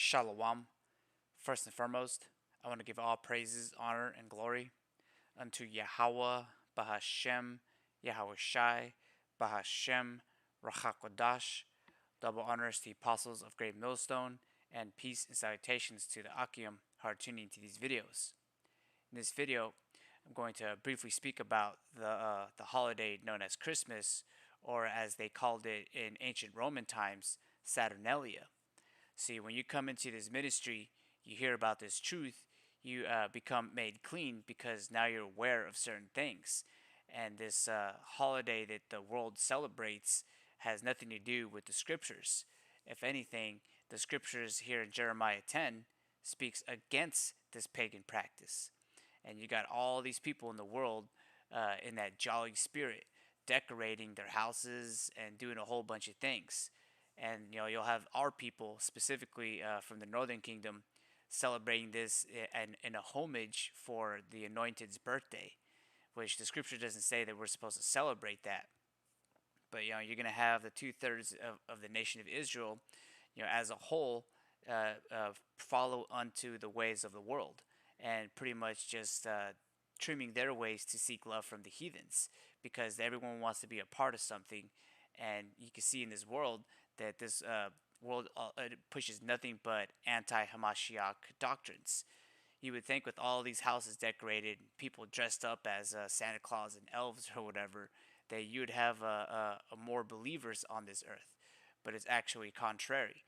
Shalom. First and foremost, I want to give all praises, honor, and glory unto Yahweh, Bahashem, Yahweh Shai, Bahashem, Rachakodash. Double honors to the apostles of Great Millstone, and peace and salutations to the Akim who are tuning to these videos. In this video, I'm going to briefly speak about the holiday known as Christmas, or as they called it in ancient Roman times, Saturnalia. See, when you come into this ministry, you hear about this truth, you become made clean because now you're aware of certain things. And this holiday that the world celebrates has nothing to do with the scriptures. If anything, the scriptures here in Jeremiah 10 speaks against this pagan practice. And you got all these people in the world in that jolly spirit, decorating their houses and doing a whole bunch of things. And you'll have our people specifically from the Northern Kingdom celebrating this in a homage for the Anointed's birthday, which the scripture doesn't say that we're supposed to celebrate that. But you're going to have the 2/3 of the nation of Israel, as a whole, follow unto the ways of the world, and pretty much just trimming their ways to seek love from the heathens, because everyone wants to be a part of something. And you can see in this world that this world pushes nothing but anti-Hamashiach doctrines. You would think with all these houses decorated, people dressed up as Santa Claus and elves or whatever, that you'd have more believers on this earth. But it's actually contrary.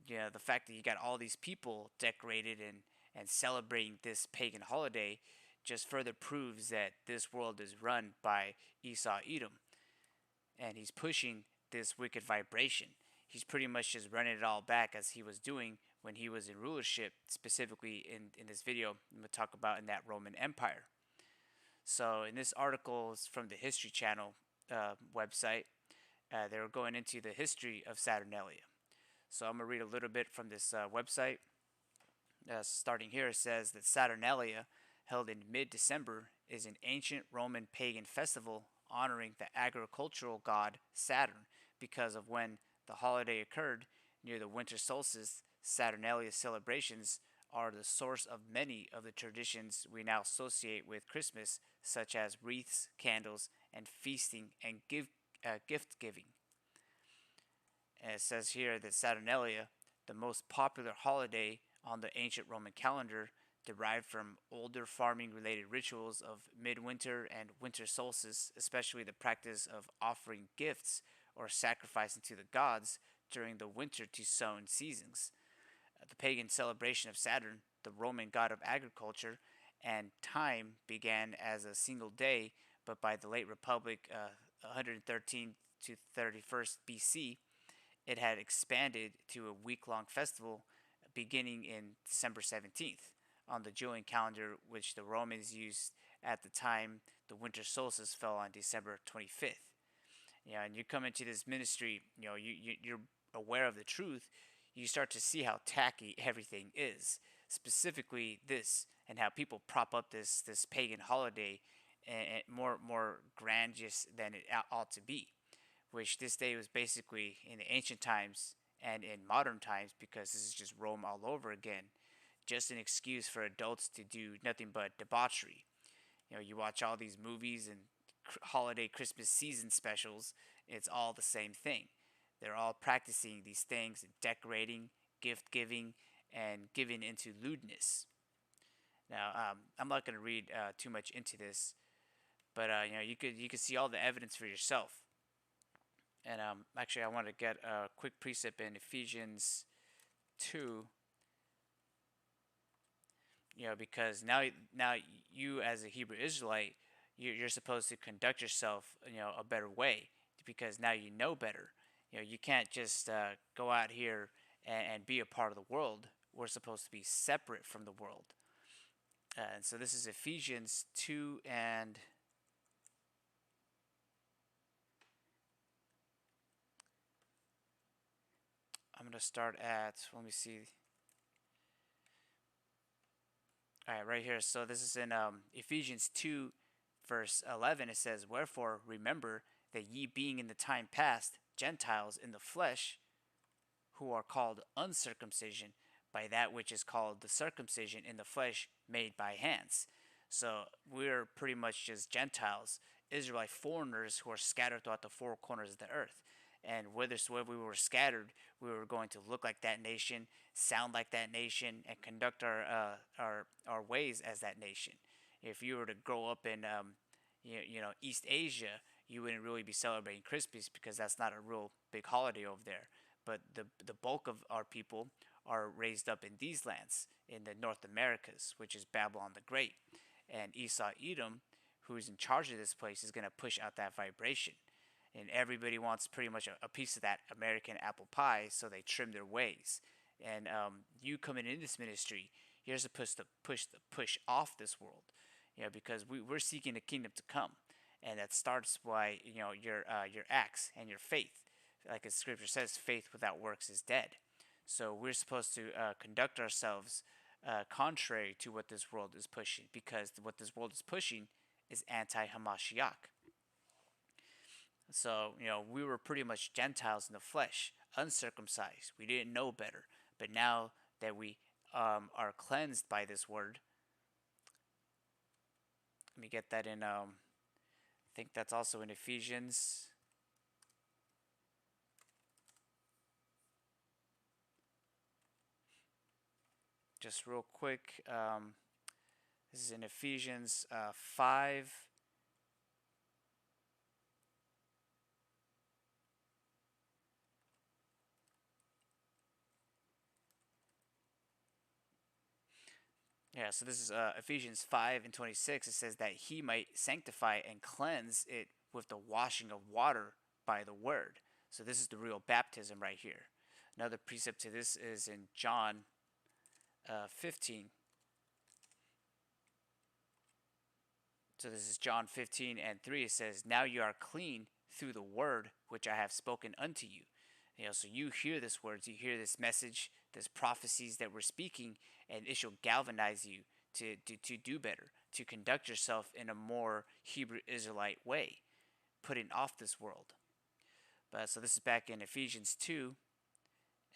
The fact that you got all these people decorated and celebrating this pagan holiday just further proves that this world is run by Esau Edom. And he's pushing this wicked vibration. He's pretty much just running it all back as he was doing when he was in rulership, specifically in this video I'm going to talk about in that Roman Empire. So in this article from the History Channel website, they were going into the history of Saturnalia. So I'm going to read a little bit from this website. Starting here, it says that Saturnalia, held in mid-December, is an ancient Roman pagan festival honoring the agricultural god Saturn because of when the holiday occurred near the winter solstice. Saturnalia celebrations are the source of many of the traditions we now associate with Christmas, such as wreaths, candles, and feasting and gift giving. And it says here that Saturnalia, the most popular holiday on the ancient Roman calendar, derived from older farming-related rituals of midwinter and winter solstice, especially the practice of offering gifts or sacrificing to the gods during the winter to sown seasons. The pagan celebration of Saturn, the Roman god of agriculture and time, began as a single day, but by the late Republic, 113 to 31st BC, it had expanded to a week-long festival beginning in December 17th. On the Julian calendar, which the Romans used at the time, the winter solstice fell on December 25th. And you come into this ministry, you're aware of the truth. You start to see how tacky everything is, specifically this, and how people prop up this pagan holiday and more grandiose than it ought to be, which this day was basically in the ancient times and in modern times, because this is just Rome all over again, just an excuse for adults to do nothing but debauchery. You watch all these movies and holiday Christmas season specials, it's all the same thing. They're all practicing these things, decorating, gift giving, and giving into lewdness. Now, I'm not going to read too much into this, but you could see all the evidence for yourself. And actually, I want to get a quick precept in Ephesians 2. Because now you as a Hebrew Israelite, you're supposed to conduct yourself, a better way, because now you know better. You can't just go out here and be a part of the world. We're supposed to be separate from the world. And so this is Ephesians 2, and I'm going to start at, let me see. All right, right here. So this is in Ephesians 2, verse 11. It says, "Wherefore remember that ye being in the time past Gentiles in the flesh, who are called uncircumcision by that which is called the circumcision in the flesh made by hands. So we're pretty much just Gentiles, Israelite foreigners who are scattered throughout the four corners of the earth. And whithersoever we were scattered, we were going to look like that nation, sound like that nation, and conduct our ways as that nation. If you were to grow up in East Asia, you wouldn't really be celebrating Christmas because that's not a real big holiday over there. But the bulk of our people are raised up in these lands, in the North Americas, which is Babylon the Great. And Esau Edom, who is in charge of this place, is going to push out that vibration. And everybody wants pretty much a piece of that American apple pie, so they trim their ways. And you coming in this ministry, you're supposed to push off this world, because we're seeking the kingdom to come, and that starts by your acts and your faith. Like the scripture says, faith without works is dead. So we're supposed to conduct ourselves contrary to what this world is pushing, because what this world is pushing is anti-Hamashiach. So, we were pretty much Gentiles in the flesh, uncircumcised. We didn't know better. But now that we are cleansed by this word, let me get that in, I think that's also in Ephesians. Just real quick, this is in Ephesians 5. Yeah, so this is Ephesians 5 and 26. It says that he might sanctify and cleanse it with the washing of water by the word. So this is the real baptism right here. Another precept to this is in John 15. So this is John 15 and 3. It says, now you are clean through the word which I have spoken unto you. So you hear this words, you hear this message, this prophecies that we're speaking, and it shall galvanize you to do better, to conduct yourself in a more Hebrew Israelite way, putting off this world. But so this is back in Ephesians 2,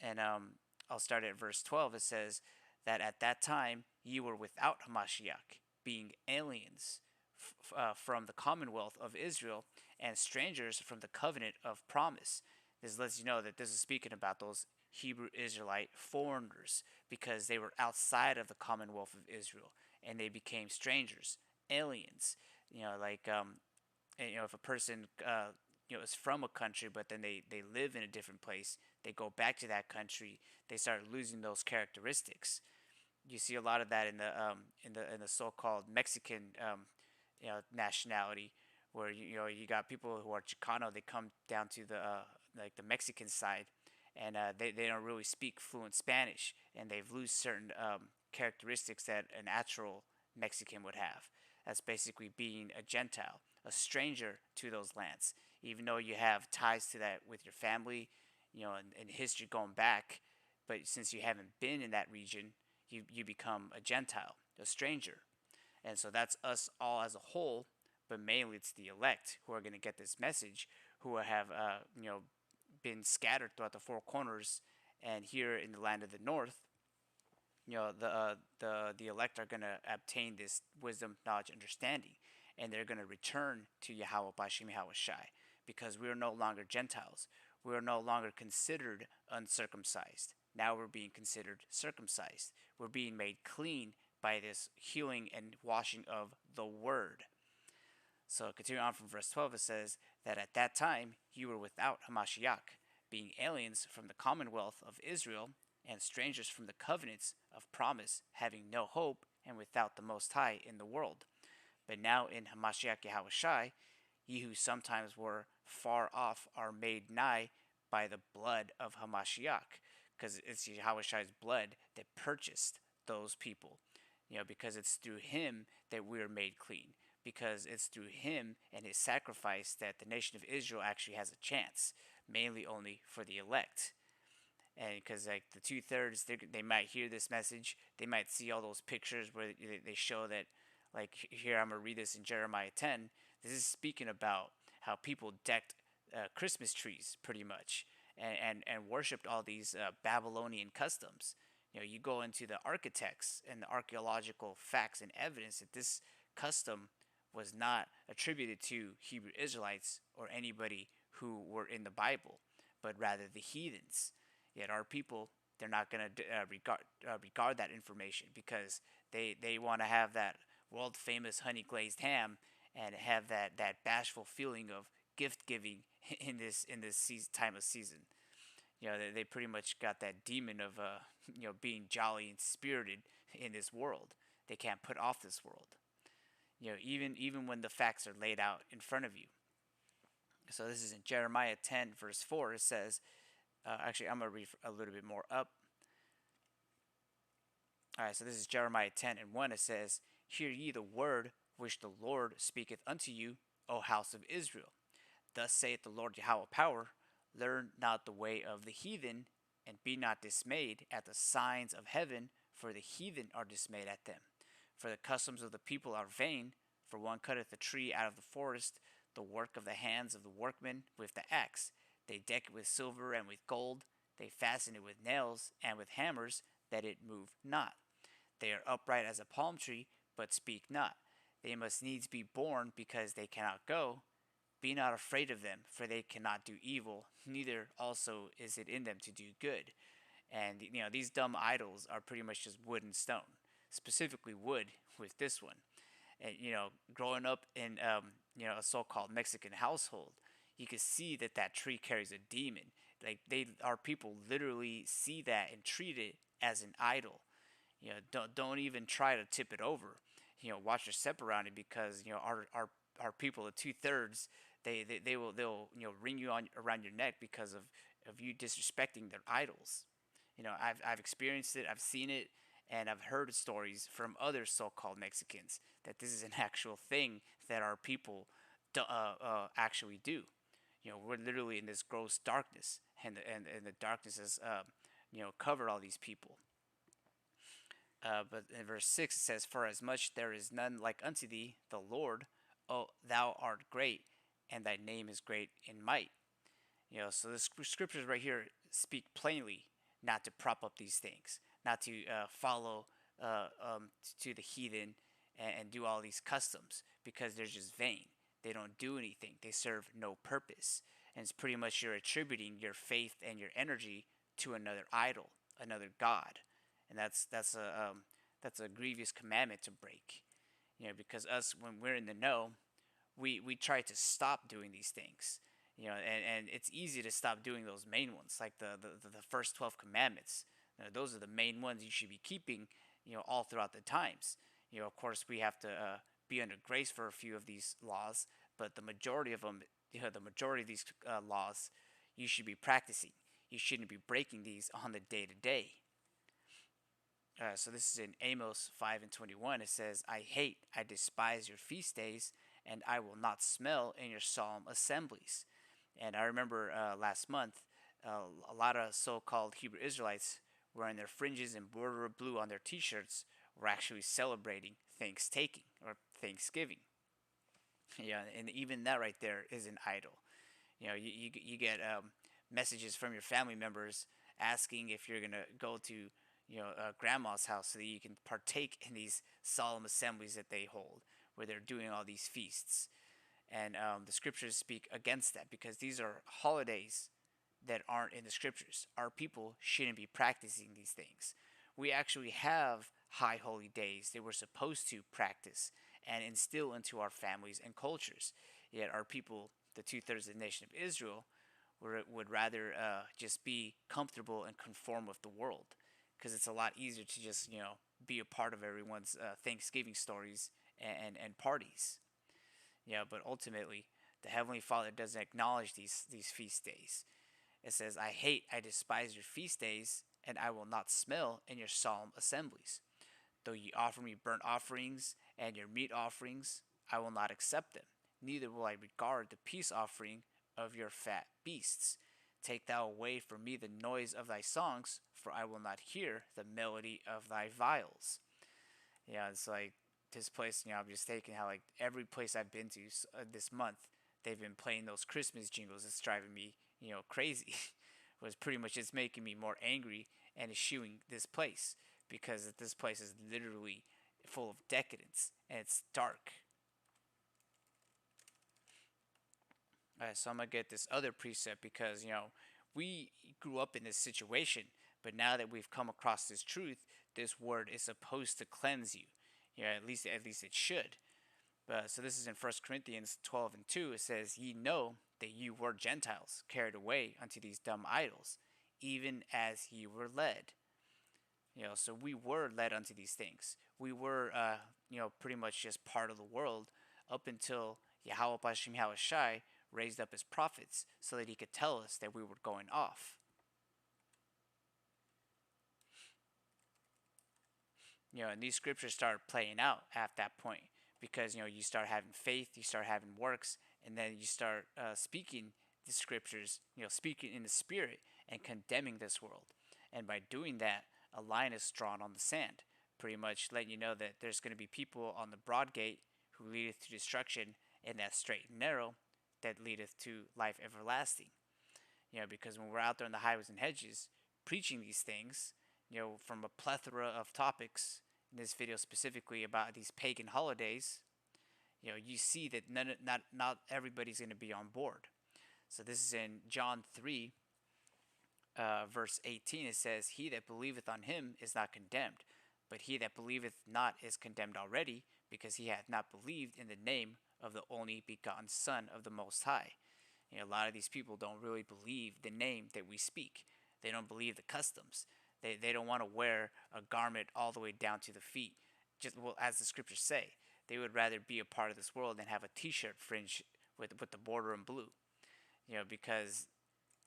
and I'll start at verse 12. It says that at that time ye were without Hamashiach, being aliens from the commonwealth of Israel and strangers from the covenant of promise. This lets you know that this is speaking about those Hebrew Israelite foreigners, because they were outside of the commonwealth of Israel and they became strangers, aliens. If a person is from a country but then they live in a different place, they go back to that country, they start losing those characteristics. You see a lot of that in the so-called Mexican nationality, where you got people who are Chicano. They come down to the Mexican side, and they don't really speak fluent Spanish, and they've lost certain characteristics that a natural Mexican would have. That's basically being a Gentile, a stranger to those lands, even though you have ties to that with your family, and history going back. But since you haven't been in that region, you become a Gentile, a stranger. And so that's us all as a whole, but mainly it's the elect who are going to get this message, who have been scattered throughout the four corners. And here in the land of the north, the elect are going to obtain this wisdom, knowledge, understanding, and they're going to return to Yahweh Bashem Yahweh Shai, because we are no longer Gentiles. We are no longer considered uncircumcised. Now we're being considered circumcised. We're being made clean by this healing and washing of the word. So continuing on from verse 12, it says that at that time you were without Hamashiach, being aliens from the commonwealth of Israel and strangers from the covenants of promise, having no hope and without the Most High in the world. But now in Hamashiach Yahweh Shai, ye who sometimes were far off are made nigh by the blood of Hamashiach, because it's Yahweh Shai's blood that purchased those people, because it's through him that we are made clean, because it's through him and his sacrifice that the nation of Israel actually has a chance, mainly only for the elect. And because like the 2/3, they might hear this message, they might see all those pictures where they show that, like here I'm going to read this in Jeremiah 10. This is speaking about how people decked Christmas trees pretty much, and worshipped all these Babylonian customs. You go into the architects and the archaeological facts and evidence that this custom was not attributed to Hebrew Israelites or anybody who were in the Bible, but rather the heathens. Yet our people, they're not going to regard that information because they want to have that world famous honey glazed ham and have that bashful feeling of gift giving in this time of season. They pretty much got that demon of being jolly and spirited in this world. They can't put off this world. Even when the facts are laid out in front of you. So this is in Jeremiah 10 verse 4. It says, actually I'm gonna read a little bit more up. All right, so this is Jeremiah 10 and 1. It says, "Hear ye the word which the Lord speaketh unto you, O house of Israel. Thus saith the Lord Yahweh power, learn not the way of the heathen, and be not dismayed at the signs of heaven, for the heathen are dismayed at them. For the customs of the people are vain, for one cutteth a tree out of the forest, the work of the hands of the workmen with the axe. They deck it with silver and with gold, they fasten it with nails and with hammers, that it move not. They are upright as a palm tree, but speak not. They must needs be born because they cannot go. Be not afraid of them, for they cannot do evil, neither also is it in them to do good." And these dumb idols are pretty much just wood and stone, specifically wood with this one. And growing up in a so-called Mexican household, you can see that tree carries a demon. Like our people literally see that and treat it as an idol. Don't even try to tip it over. Watch your step around it because our people, the 2/3, they'll ring you on around your neck because of you disrespecting their idols. I've experienced it, I've seen it, and I've heard stories from other so-called Mexicans that this is an actual thing that our people actually do. We're literally in this gross darkness, and the darkness has covered all these people. But in verse 6 it says, "For as much there is none like unto thee, the Lord, O thou art great, and thy name is great in might." So the scriptures right here speak plainly not to prop up these things, not to follow to the heathen and do all these customs because they're just vain. They don't do anything. They serve no purpose. And it's pretty much you're attributing your faith and your energy to another idol, another god. And that's a grievous commandment to break. Because us, when we're in the know, we try to stop doing these things. And it's easy to stop doing those main ones, like the first 12 commandments. Those are the main ones you should be keeping, all throughout the times. Of course, we have to be under grace for a few of these laws, but the majority of them, the majority of these laws, you should be practicing. You shouldn't be breaking these on the day to day. So this is in Amos 5 and 21. It says, I despise your feast days, and I will not smell in your solemn assemblies. And I remember last month, a lot of so-called Hebrew Israelites wearing their fringes and border of blue on their t-shirts were actually celebrating Thanksgiving or Thanksgiving. And even that right there is an idol. You get messages from your family members asking if you're gonna go to grandma's house so that you can partake in these solemn assemblies that they hold, where they're doing all these feasts. And the scriptures speak against that because these are holidays that aren't in the scriptures. Our people shouldn't be practicing these things. We actually have high holy days that we're supposed to practice and instill into our families and cultures. Yet our people, the 2/3 of the nation of Israel, would rather just be comfortable and conform with the world, because it's a lot easier to just be a part of everyone's Thanksgiving stories and parties. But ultimately, the Heavenly Father doesn't acknowledge these feast days. It says, I despise your feast days, and I will not smell in your solemn assemblies. Though ye offer me burnt offerings and your meat offerings, I will not accept them. Neither will I regard the peace offering of your fat beasts. Take thou away from me the noise of thy songs, for I will not hear the melody of thy viols. It's like this place, I'm just thinking how like every place I've been to this month, they've been playing those Christmas jingles. It's driving me, crazy. It's pretty much it's making me more angry and eschewing this place because this place is literally full of decadence and it's dark. All right, so I'm gonna get this other precept because we grew up in this situation, but now that we've come across this truth, this word is supposed to cleanse you. At least it should. So this is in 1 Corinthians 12:2. It says, "Ye know that you were Gentiles, carried away unto these dumb idols, even as ye were led." So we were led unto these things. We were, pretty much just part of the world up until Yahweh Bashim Shai raised up his prophets so that he could tell us that we were going off. And these scriptures started playing out at that point because you start having faith, you start having works, and then you start speaking the scriptures, speaking in the spirit and condemning this world. And by doing that, a line is drawn on the sand, pretty much letting you know that there's going to be people on the broad gate who leadeth to destruction, and that straight and narrow that leadeth to life everlasting. Because when we're out there in the highways and hedges preaching these things, from a plethora of topics, in this video specifically about these pagan holidays, you see that not everybody's going to be on board. So this is in John 3, verse 18. It says, "He that believeth on him is not condemned, but he that believeth not is condemned already, because he hath not believed in the name of the only begotten Son of the Most High." A lot of these people don't really believe the name that we speak. They don't believe the customs. They don't want to wear a garment all the way down to the feet, just as the scriptures say. They would rather be a part of this world than have a T-shirt fringe with the border in blue. Because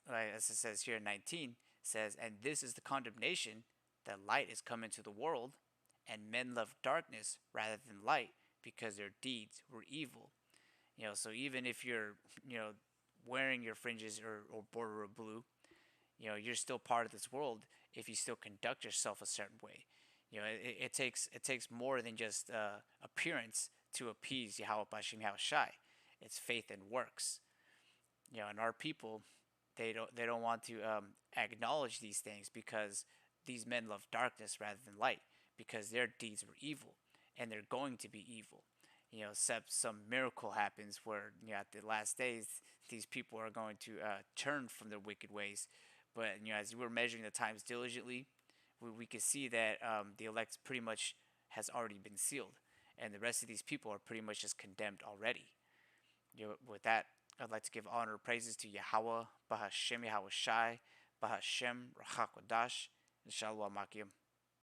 as it says here in 19, says, "And this is the condemnation, that light is come into the world, and men love darkness rather than light, because their deeds were evil." So even if you're wearing your fringes or border of blue, you're still part of this world if you still conduct yourself a certain way. It takes more than just appearance to appease Yahweh Bashim Shai. It's faith and works. And our people, they don't want to acknowledge these things because these men love darkness rather than light, because their deeds were evil and they're going to be evil. Except some miracle happens where at the last days these people are going to turn from their wicked ways. But as we're measuring the times diligently, we can see that the elect pretty much has already been sealed, and the rest of these people are pretty much just condemned already. With that, I'd like to give honor and praises to Yahweh, Bahashem Yahweh Shai, Bahashem Rachakodash, and Shalom Akim.